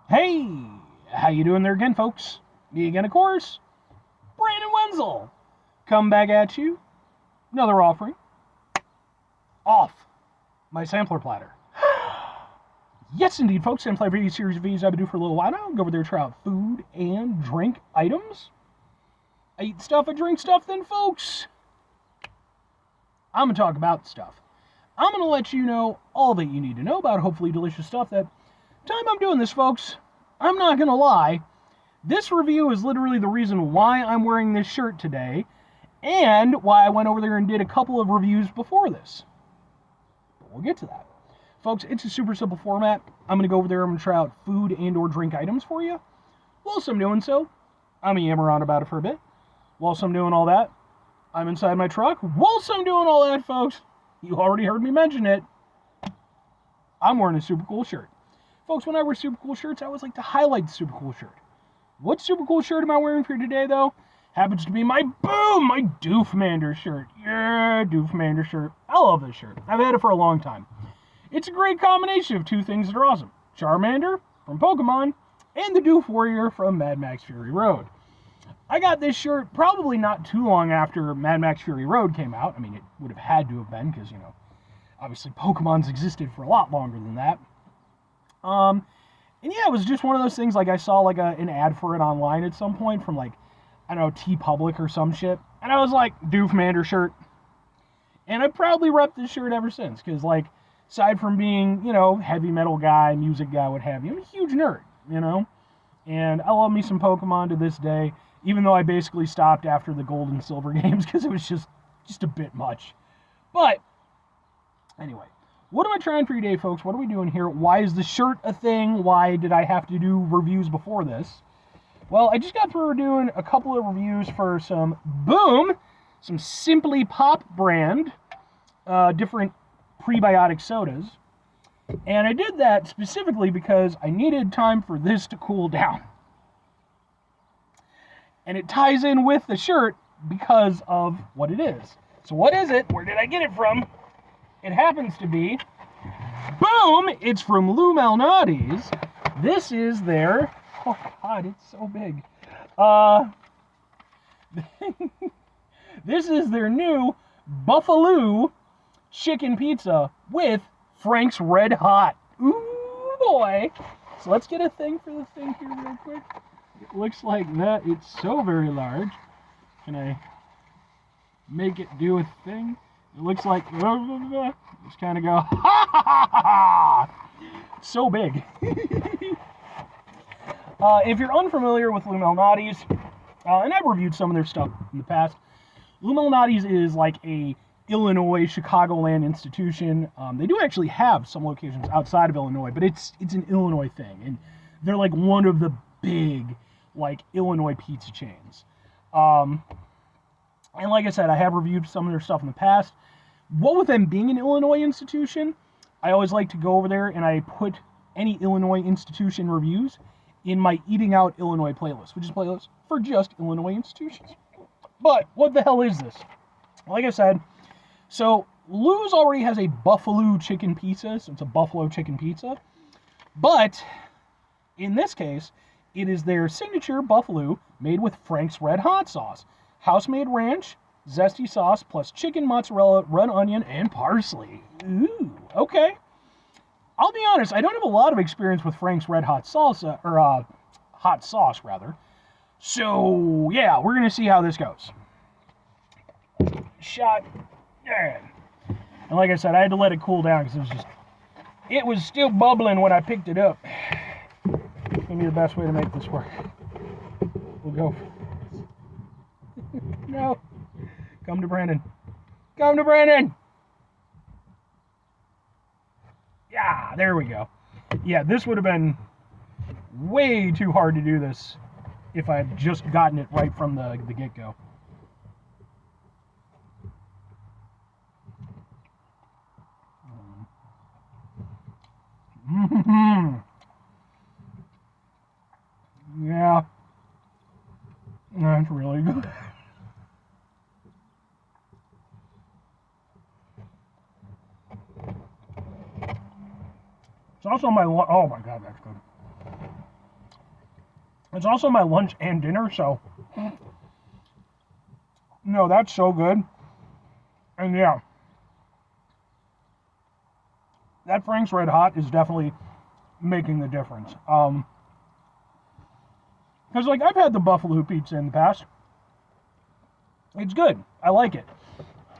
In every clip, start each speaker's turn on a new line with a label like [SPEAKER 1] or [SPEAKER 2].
[SPEAKER 1] Hey, how you doing there again, folks? Me again, of course, Brandon Wenzel. Come back at you. Another offering. Off my sampler platter. Yes, indeed, folks. Sampler video series of videos I've been doing for a little while now. Go over there, try out food and drink items. I eat stuff, I drink stuff, then, folks, I'm going to talk about stuff. I'm going to let you know all that you need to know about hopefully delicious stuff. That time I'm doing this, folks, I'm not going to lie. This review is literally the reason why I'm wearing this shirt today and why I went over there and did a couple of reviews before this. But we'll get to that. Folks, it's a super simple format. I'm going to go over there, I'm going to try out food and or drink items for you. Whilst I'm doing so, I'm going to yammer on about it for a bit. Whilst I'm doing all that, I'm inside my truck. Whilst I'm doing all that, folks, you already heard me mention it, I'm wearing a super cool shirt. Folks, when I wear super cool shirts, I always like to highlight the super cool shirt. What super cool shirt am I wearing for today, though? Happens to be my Doofmander shirt. Yeah, Doofmander shirt. I love this shirt. I've had it for a long time. It's a great combination of two things that are awesome. Charmander from Pokemon and the Doof Warrior from Mad Max Fury Road. I got this shirt probably not too long after Mad Max Fury Road came out. I mean, it would have had to have been because, obviously Pokemon's existed for a lot longer than that. And yeah, it was just one of those things, like I saw like an ad for it online at some point from like, I don't know, T-Public or some shit. And I was like, Doofmander shirt. And I probably repped this shirt ever since. Because like, aside from being, heavy metal guy, music guy, what have you, I'm a huge nerd, And I love me some Pokemon to this day. Even though I basically stopped after the Gold and Silver games because it was just a bit much. But, anyway. What am I trying for you today, folks? What are we doing here? Why is the shirt a thing? Why did I have to do reviews before this? Well, I just got through doing a couple of reviews for some Simply Pop brand, different prebiotic sodas. And I did that specifically because I needed time for this to cool down. And it ties in with the shirt because of what it is. So what is it? Where did I get it from? It happens to be, it's from Malnati's. This is their, oh God, it's so big. This is their new Buffalou chicken pizza with Frank's Red Hot. Ooh, boy. So let's get a thing for the thing here real quick. It looks like that. It's so very large. Can I make it do a thing? It looks like, just kind of go, ha ha ha ha! So big. If you're unfamiliar with Malnati's, and I've reviewed some of their stuff in the past, Malnati's is like a Illinois, Chicagoland institution. They do actually have some locations outside of Illinois, but it's an Illinois thing, and they're like one of the big, like, Illinois pizza chains. And like I said, I have reviewed some of their stuff in the past. What with them being an Illinois institution, I always like to go over there and I put any Illinois institution reviews in my Eating Out Illinois playlist, which is a playlist for just Illinois institutions. But what the hell is this? Like I said, so Lou's already has a Buffalou chicken pizza, so it's a Buffalo chicken pizza. But in this case, it is their signature Buffalou made with Frank's Red Hot sauce. House-made ranch, zesty sauce, plus chicken, mozzarella, red onion, and parsley. Ooh, okay. I'll be honest, I don't have a lot of experience with Frank's Red Hot salsa, or hot sauce, rather. So, yeah, we're going to see how this goes. Shot. Yeah. And like I said, I had to let it cool down because it was still bubbling when I picked it up. It's going to be the best way to make this work. We'll go. No. Come to Brandon. Come to Brandon! Yeah, there we go. Yeah, this would have been way too hard to do this if I had just gotten it right from the get-go. Yeah. That's really good. It's also my, oh my God, that's good. It's also my lunch and dinner, so no, that's so good. And yeah, that Frank's Red Hot is definitely making the difference. Because like I've had the Buffalou pizza in the past. It's good. I like it.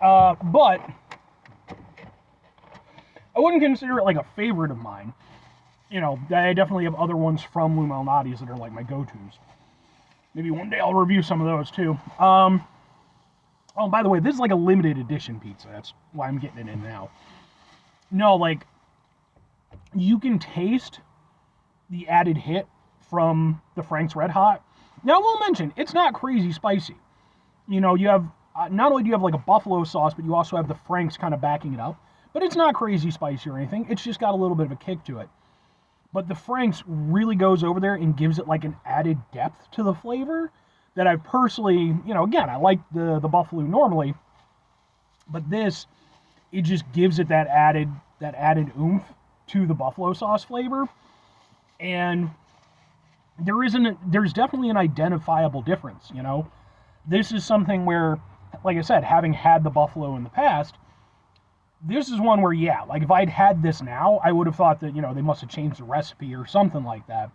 [SPEAKER 1] But I wouldn't consider it like a favorite of mine. You know, I definitely have other ones from Lou Malnati's that are like my go-tos. Maybe one day I'll review some of those too. Oh, by the way, this is like a limited edition pizza. That's why I'm getting it in now. No, like, you can taste the added hit from the Frank's Red Hot. Now, I will mention, it's not crazy spicy. You know, you have, not only do you have like a buffalo sauce, but you also have the Frank's kind of backing it up. But it's not crazy spicy or anything. It's just got a little bit of a kick to it. But the Frank's really goes over there and gives it like an added depth to the flavor that I personally, you know, again, I like the Buffalou normally, but this, it just gives it that added oomph to the buffalo sauce flavor. And there's definitely an identifiable difference, you know. This is something where, like I said, having had the Buffalo in the past, this is one where, yeah, like if I'd had this now, I would have thought that, you know, they must have changed the recipe or something like that.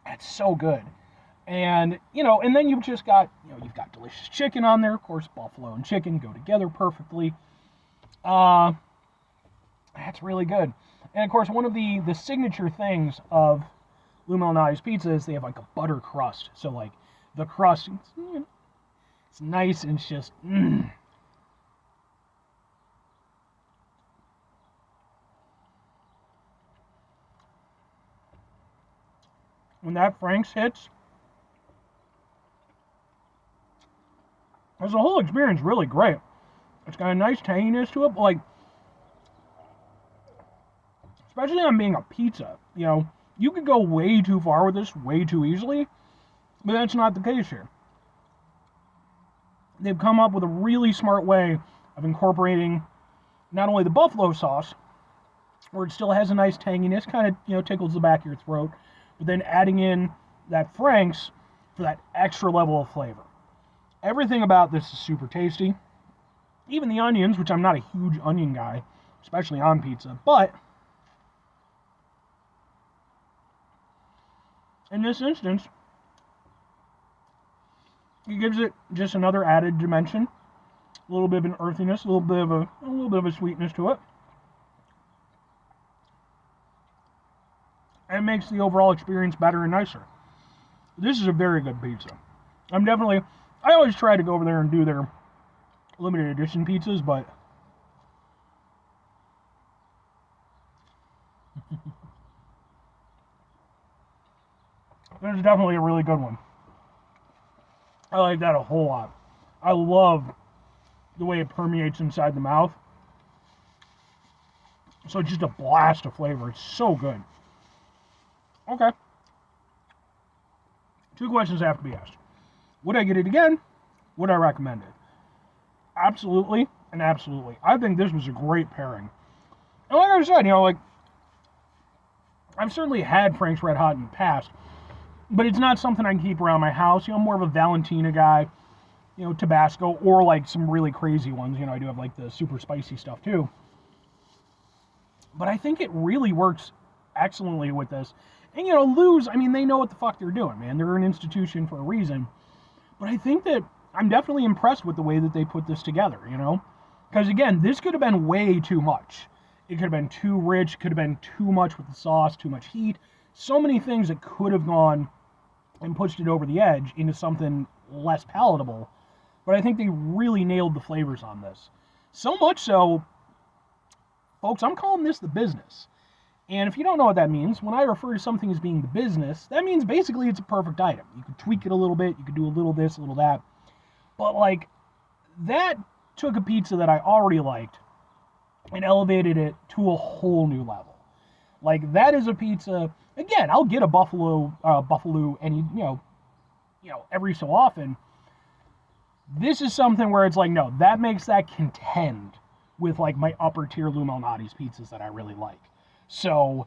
[SPEAKER 1] It's so good. And, you know, and then you've just got, you know, you've got delicious chicken on there. Of course, buffalo and chicken go together perfectly. That's really good. And, of course, one of the signature things of Lou Malnati's pizza is they have, like, a butter crust. So, like, the crust, it's nice and it's just, When that Frank's hits, the whole experience really great. It's got a nice tanginess to it, but like, especially on being a pizza, you know, you could go way too far with this way too easily, but that's not the case here. They've come up with a really smart way of incorporating not only the buffalo sauce, where it still has a nice tanginess, kind of, you know, tickles the back of your throat, but then adding in that Frank's for that extra level of flavor. Everything about this is super tasty. Even the onions, which I'm not a huge onion guy, especially on pizza, but in this instance, it gives it just another added dimension, a little bit of an earthiness, a little bit of a sweetness to it. And it makes the overall experience better and nicer. This is a very good pizza. I always try to go over there and do their limited edition pizzas, but this is definitely a really good one. I like that a whole lot. I love the way it permeates inside the mouth. So it's just a blast of flavor. It's so good. Okay. 2 questions have to be asked. Would I get it again? Would I recommend it? Absolutely and absolutely. I think this was a great pairing. And like I said, you know, like, I've certainly had Frank's Red Hot in the past, but it's not something I can keep around my house. You know, I'm more of a Valentina guy, you know, Tabasco, or like some really crazy ones. You know, I do have like the super spicy stuff too. But I think it really works excellently with this. And, you know, Lou's, I mean, they know what the fuck they're doing, man. They're an institution for a reason. But I think that I'm definitely impressed with the way that they put this together, you know? Because, again, this could have been way too much. It could have been too rich, could have been too much with the sauce, too much heat. So many things that could have gone and pushed it over the edge into something less palatable. But I think they really nailed the flavors on this. So much so, folks, I'm calling this the business. And if you don't know what that means, when I refer to something as being the business, that means basically it's a perfect item. You could tweak it a little bit, you could do a little this, a little that. But, like, that took a pizza that I already liked and elevated it to a whole new level. Like, that is a pizza, again, I'll get a Buffalou any, you know, every so often. This is something where it's like, no, that makes that contend with, like, my upper tier Lou Malnati's pizzas that I really like. So,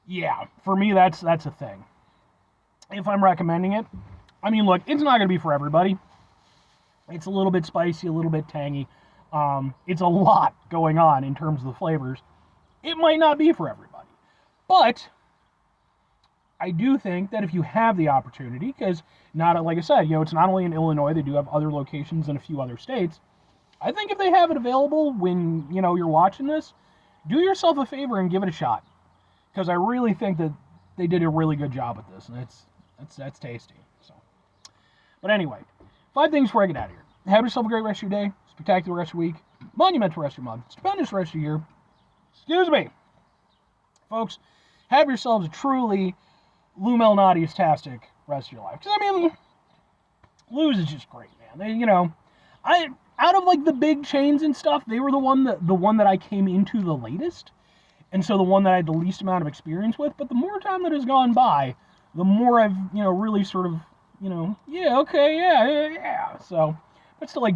[SPEAKER 1] yeah, for me, that's a thing. if I'm recommending it, I mean, look, it's not going to be for everybody. It's a little bit spicy, a little bit tangy. It's a lot going on in terms of the flavors. It might not be for everybody. But I do think that if you have the opportunity, because not, like I said, it's not only in Illinois, they do have other locations in a few other states. I think if they have it available when, you're watching this, do yourself a favor and give it a shot. Because I really think that they did a really good job with this, and that's tasty. So, but anyway, 5 things before I get out of here. Have yourself a great rest of your day, spectacular rest of your week, monumental rest of your month, stupendous rest of your year. Excuse me. Folks, have yourselves a truly Lou Malnati-tastic rest of your life. Because, I mean, Lou's is just great, man. Out of, like, the big chains and stuff, they were the one that I came into the latest. And so the one that I had the least amount of experience with. But the more time that has gone by, the more I've, really sort of, yeah. So, but still, like,